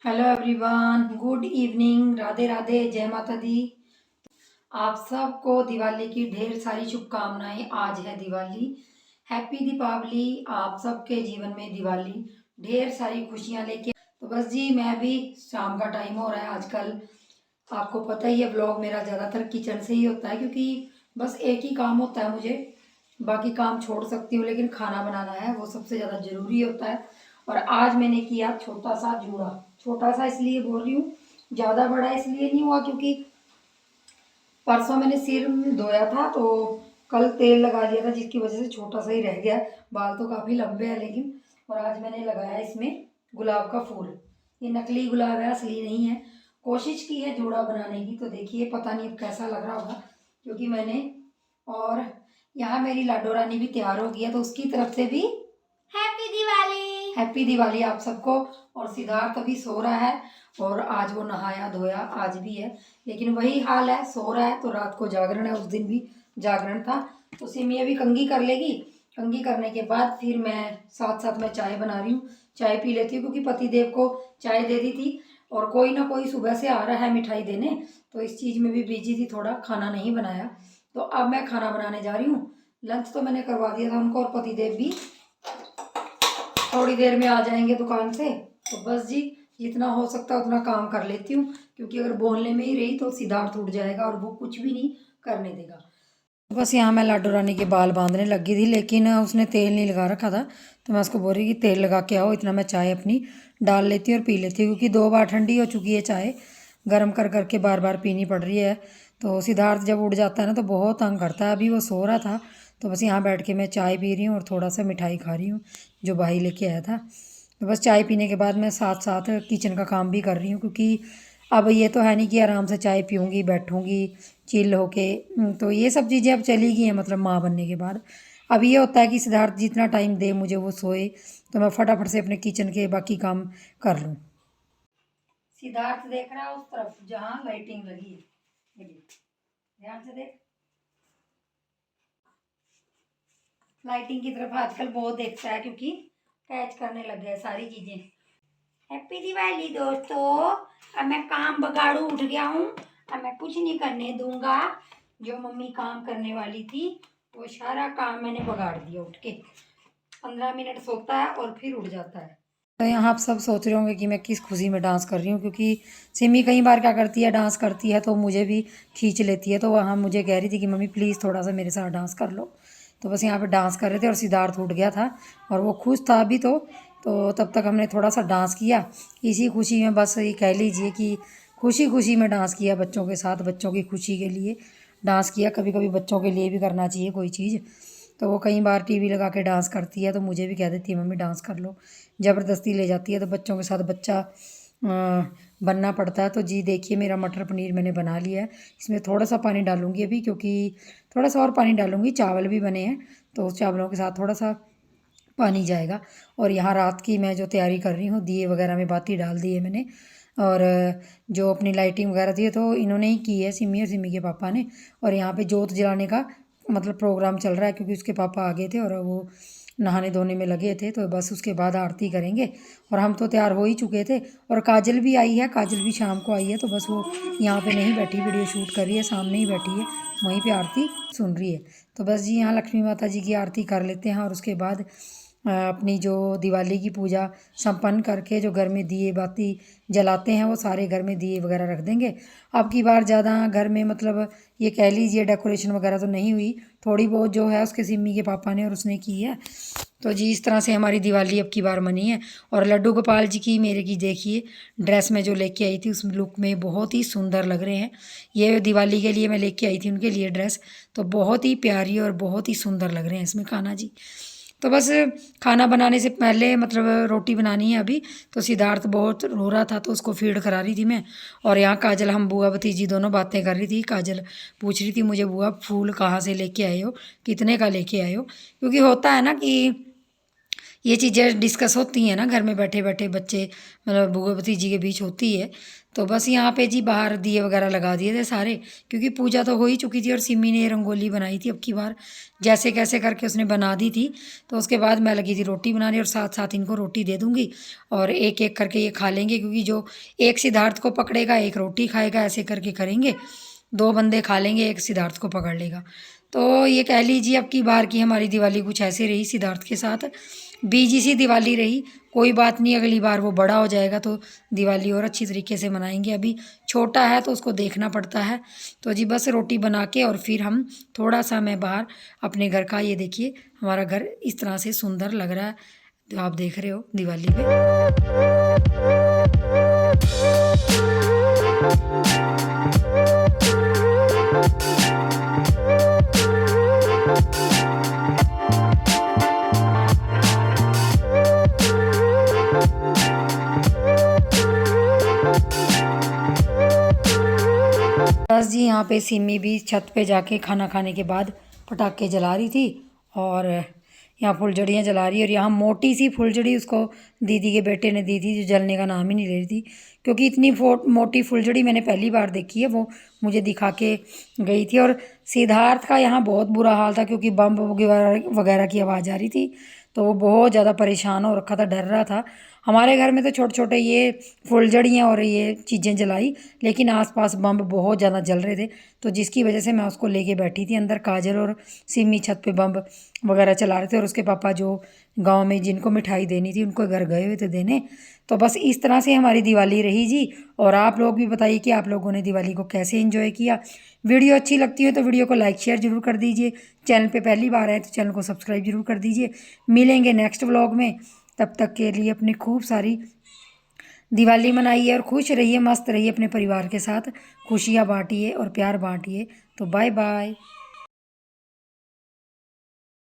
Hello everyone, good evening, Radhe Radhe, जय माता दी। आप सबको दिवाली की ढेर सारी शुभकामनाएं। आज है दिवाली। हैप्पी दीपावली। आप सबके जीवन में दिवाली ढेर सारी खुशियां लेके। तो बस जी, मैं भी शाम का टाइम हो रहा है आजकल। आपको पता ही है, ब्लॉग मेरा ज़्यादातर किचन से ही होता है क्योंकि बस एक ही काम होता है मुझे। बाकी काम छोड़ सकती हूँ लेकिन खाना बनाना है, वो सबसे ज़्यादा ज़रूरी होता है। और आज मैंने किया छोटा सा जूड़ा। छोटा सा इसलिए बोल रही हूँ, ज़्यादा बड़ा इसलिए नहीं हुआ क्योंकि परसों मैंने सिर धोया था तो कल तेल लगा लिया था जिसकी वजह से छोटा सा ही रह गया। बाल तो काफ़ी लंबे हैं लेकिन। और आज मैंने लगाया इसमें गुलाब का फूल। ये नकली गुलाब है, असली नहीं है। कोशिश की है जूड़ा बनाने की, तो देखिए पता नहीं अब कैसा लग रहा होगा क्योंकि मैंने। और यहाँ मेरी लाडो रानी भी तैयार हो गई है तो उसकी तरफ से भी हैप्पी दिवाली। हैप्पी दिवाली आप सबको। और सिद्धार्थ अभी सो रहा है और आज वो नहाया धोया आज भी है, लेकिन वही हाल है, सो रहा है तो रात को जागरण है। उस दिन भी जागरण था। तो सिमी अभी कंघी कर लेगी। कंघी करने के बाद फिर मैं साथ साथ में चाय बना रही हूँ। चाय पी लेती हूँ क्योंकि पतिदेव को चाय दे दी थी और कोई ना कोई सुबह से आ रहा है मिठाई देने, तो इस चीज़ में भी बिजी थी, थोड़ा खाना नहीं बनाया। तो अब मैं खाना बनाने जा रही हूँ। लंच तो मैंने करवा दिया था उनको और पतिदेव भी थोड़ी देर में आ जाएंगे दुकान से। तो बस जी, जितना हो सकता है उतना काम कर लेती हूँ क्योंकि अगर बोलने में ही रही तो सिद्धार्थ उठ जाएगा और वो कुछ भी नहीं करने देगा। बस यहाँ मैं लाडो रानी के बाल बांधने लगी थी लेकिन उसने तेल नहीं लगा रखा था, तो मैं उसको बोल रही कि तेल लगा के आओ, इतना मैं चाय अपनी डाल लेती हूँ और पी लेती हूँ क्योंकि 2 बार ठंडी हो चुकी है चाय। गर्म कर करके बार बार पीनी पड़ रही है। तो सिद्धार्थ जब उठ जाता है ना तो बहुत तंग करता है। अभी वो सो रहा था तो बस यहाँ बैठ के मैं चाय पी रही हूँ और थोड़ा सा मिठाई खा रही हूँ जो भाई लेके आया था। तो बस चाय पीने के बाद मैं साथ साथ किचन का काम भी कर रही हूँ क्योंकि अब ये तो है नहीं कि आराम से चाय पीऊँगी बैठूँगी चिल होके। तो ये सब चीज़ें अब चली गई हैं, मतलब माँ बनने के बाद। अब ये होता है कि सिद्धार्थ जितना टाइम दे मुझे वो सोए तो मैं फटाफट से अपने किचन के बाकी काम कर लूँ। सिद्धार्थ देख रहा है उस तरफ जहाँ लाइटिंग लगी है। ये देख, ध्यान से देख। लाइटिंग की तरफ आजकल बहुत देखता है क्योंकि कैच करने लग गया है सारी चीजें। हैप्पी दिवाली दोस्तों। अब मैं काम बगाड़ू उठ गया हूँ। अब मैं कुछ नहीं करने दूंगा। जो मम्मी काम करने वाली थी वो सारा काम मैंने बगाड़ दिया उठ के। 15 मिनट सोता है और फिर उठ जाता है। तो यहाँ आप सब सोच रहे होंगे कि मैं किस खुशी में डांस कर रही हूँ क्योंकि सिमी कई बार क्या करती है, डांस करती है तो मुझे भी खींच लेती है। तो वहाँ मुझे कह रही थी कि मम्मी प्लीज़ थोड़ा सा मेरे साथ डांस कर लो। तो बस यहाँ पे डांस कर रहे थे और सिद्धार्थ उठ गया था और वो खुश था अभी तो तब तक हमने थोड़ा सा डांस किया। इसी खुशी में बस ये कह लीजिए कि खुशी खुशी में डांस किया, बच्चों के साथ बच्चों की खुशी के लिए डांस किया। कभी कभी बच्चों के लिए भी करना चाहिए कोई चीज़। तो वो कई बार टीवी लगा के डांस करती है तो मुझे भी कह देती है मम्मी डांस कर लो। ज़बरदस्ती ले जाती है तो बच्चों के साथ बच्चा बनना पड़ता है। तो जी देखिए, मेरा मटर पनीर मैंने बना लिया है। इसमें थोड़ा सा पानी डालूंगी अभी क्योंकि थोड़ा सा और पानी डालूंगी, चावल भी बने हैं तो उस चावलों के साथ थोड़ा सा पानी जाएगा। और यहाँ रात की मैं जो तैयारी कर रही हूँ, दिए वगैरह में बाती डाल दी है मैंने। और जो अपनी लाइटिंग वगैरह थी तो इन्होंने ही की है, सिमी और सिमी के पापा ने। और यहाँ पे जोत जलाने का मतलब प्रोग्राम चल रहा है क्योंकि उसके पापा आ गए थे और वो नहाने धोने में लगे थे तो बस उसके बाद आरती करेंगे। और हम तो तैयार हो ही चुके थे। और काजल भी आई है, काजल भी शाम को आई है तो बस वो यहाँ पे नहीं बैठी वीडियो शूट कर रही है, सामने ही बैठी है वहीं पे आरती सुन रही है। तो बस जी, यहाँ लक्ष्मी माता जी की आरती कर लेते हैं और उसके बाद अपनी जो दिवाली की पूजा संपन्न करके जो घर में दिए बाती जलाते हैं वो सारे घर में दिए वगैरह रख देंगे। अब की बार ज़्यादा घर में मतलब ये कह लीजिए डेकोरेशन वगैरह तो नहीं हुई, थोड़ी बहुत जो है उसके सिमी के पापा ने और उसने की है। तो जी इस तरह से हमारी दिवाली अब की बार मनी है। और लड्डू गोपाल जी की मेरे की देखिए ड्रेस में जो लेके आई थी उस लुक में बहुत ही सुंदर लग रहे हैं। ये दिवाली के लिए मैं लेके आई थी उनके लिए ड्रेस, तो बहुत ही प्यारी और बहुत ही सुंदर लग रहे हैं इसमें कान्हा जी। तो बस खाना बनाने से पहले मतलब रोटी बनानी है अभी। तो सिद्धार्थ बहुत रो रहा था तो उसको फीड करा रही थी मैं। और यहाँ काजल, हम बुआ भतीजी दोनों बातें कर रही थी। काजल पूछ रही थी मुझे, बुआ फूल कहाँ से लेके आए हो, कितने का लेके आए हो। क्योंकि होता है ना कि ये चीज़ें डिस्कस होती हैं ना घर में बैठे बैठे बच्चे, मतलब बुआ भतीजी के बीच होती है। तो बस यहाँ पे जी बाहर दिए वगैरह लगा दिए थे सारे, क्योंकि पूजा तो हो ही चुकी थी और सिमी ने रंगोली बनाई थी अब की बार, जैसे कैसे करके उसने बना दी थी। तो उसके बाद मैं लगी थी रोटी बनाने और साथ साथ इनको रोटी दे दूँगी और एक एक करके ये खा लेंगे, क्योंकि जो एक सिद्धार्थ को पकड़ेगा एक रोटी खाएगा, ऐसे करके करेंगे। 2 बंदे खा लेंगे, एक सिद्धार्थ को पकड़ लेगा। तो ये कह लीजिए अब की बार की हमारी दिवाली कुछ ऐसे रही सिद्धार्थ के साथ, बीजी सी दिवाली रही। कोई बात नहीं, अगली बार वो बड़ा हो जाएगा तो दिवाली और अच्छी तरीके से मनाएंगे। अभी छोटा है तो उसको देखना पड़ता है। तो जी बस रोटी बना के और फिर हम थोड़ा सा मैं बाहर अपने घर का, ये देखिए हमारा घर इस तरह से सुंदर लग रहा है जो आप देख रहे हो दिवाली पे। बस जी यहाँ पे सिमी भी छत पे जाके खाना खाने के बाद पटाखे जला रही थी और यहाँ फुलझड़ियाँ जला रही है। और यहाँ मोटी सी फुलझड़ी उसको दीदी के बेटे ने दी थी जो जलने का नाम ही नहीं ले रही थी, क्योंकि इतनी मोटी फुलझड़ी मैंने पहली बार देखी है। वो मुझे दिखा के गई थी। और सिद्धार्थ का यहाँ बहुत बुरा हाल था, क्योंकि बम वगैरह की आवाज़ आ रही थी तो वो बहुत ज़्यादा परेशान हो रखा था, डर रहा था। हमारे घर में तो छोटे छोटे ये फुलझड़ियाँ और ये चीज़ें जलाई, लेकिन आसपास बम बहुत ज़्यादा जल रहे थे, तो जिसकी वजह से मैं उसको लेके बैठी थी अंदर। काजल और सिमी छत पे बम वगैरह चला रहे थे और उसके पापा जो गांव में जिनको मिठाई देनी थी उनको घर गए हुए थे देने। तो बस इस तरह से हमारी दिवाली रही जी। और आप लोग भी बताइए कि आप लोगों ने दिवाली को कैसे एंजॉय किया। वीडियो अच्छी लगती है तो वीडियो को लाइक शेयर जरूर कर दीजिए। चैनल पे पहली बार आए तो चैनल को सब्सक्राइब जरूर कर दीजिए। मिलेंगे नेक्स्ट व्लॉग में, तब तक के लिए अपनी खूब सारी दिवाली मनाइए और खुश रहिए, मस्त रहिए अपने परिवार के साथ। खुशियाँ बांटिए और प्यार बांटिए। तो बाय बाय।